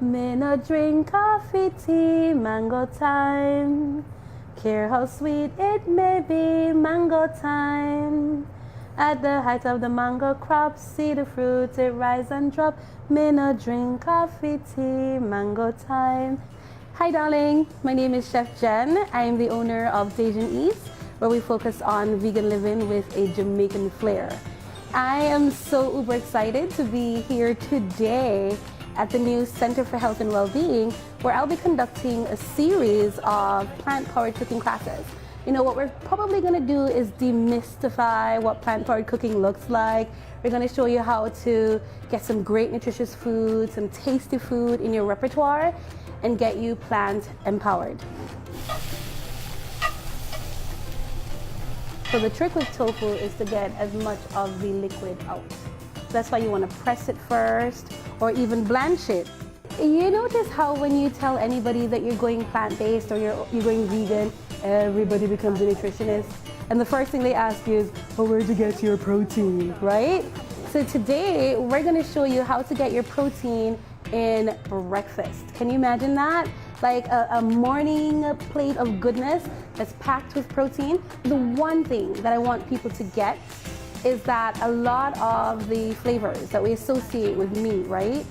Me no drink coffee, tea, mango time. Care how sweet it may be, mango time. At the height of the mango crop, see the fruit, it rise and drop. Me no drink coffee, tea, mango time. Hi darling, my name is Chef Jenn. I am the owner of Asian Eats, where we focus on vegan living with a Jamaican flair. I am so uber excited to be here today at the new Center for Health and Wellbeing, where I'll be conducting a series of plant-powered cooking classes. You know, what we're probably going to do is demystify what plant-powered cooking looks like. We're going to show you how to get some great nutritious food, some tasty food in your repertoire, and get you plant-empowered. So the trick with tofu is to get as much of the liquid out. That's why you want to press it first, or even blanch it. You notice how when you tell anybody that you're going plant-based or you're going vegan, everybody becomes a nutritionist. And the first thing they ask you is, well, where'd you get your protein, right? So today, we're gonna show you how to get your protein in breakfast. Can you imagine that? Like a morning plate of goodness that's packed with protein. The one thing that I want people to get is that a lot of the flavors that we associate with meat, right?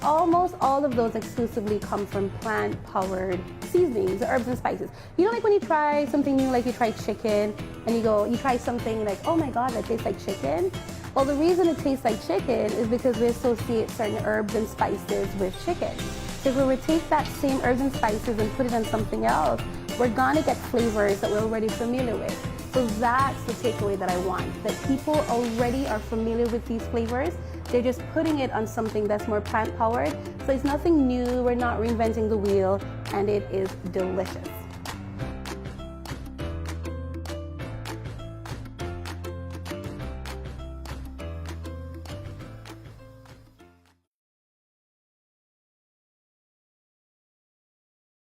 Almost all of those exclusively come from plant-powered seasonings, herbs and spices. You know, like when you try something new, like you try chicken, and you try something like, oh my God, that tastes like chicken. Well, the reason it tastes like chicken is because we associate certain herbs and spices with chicken. So if we were to take that same herbs and spices and put it on something else, we're gonna get flavors that we're already familiar with. So that's the takeaway that I want, that people already are familiar with these flavors. They're just putting it on something that's more plant-powered. So it's nothing new, we're not reinventing the wheel, and it is delicious.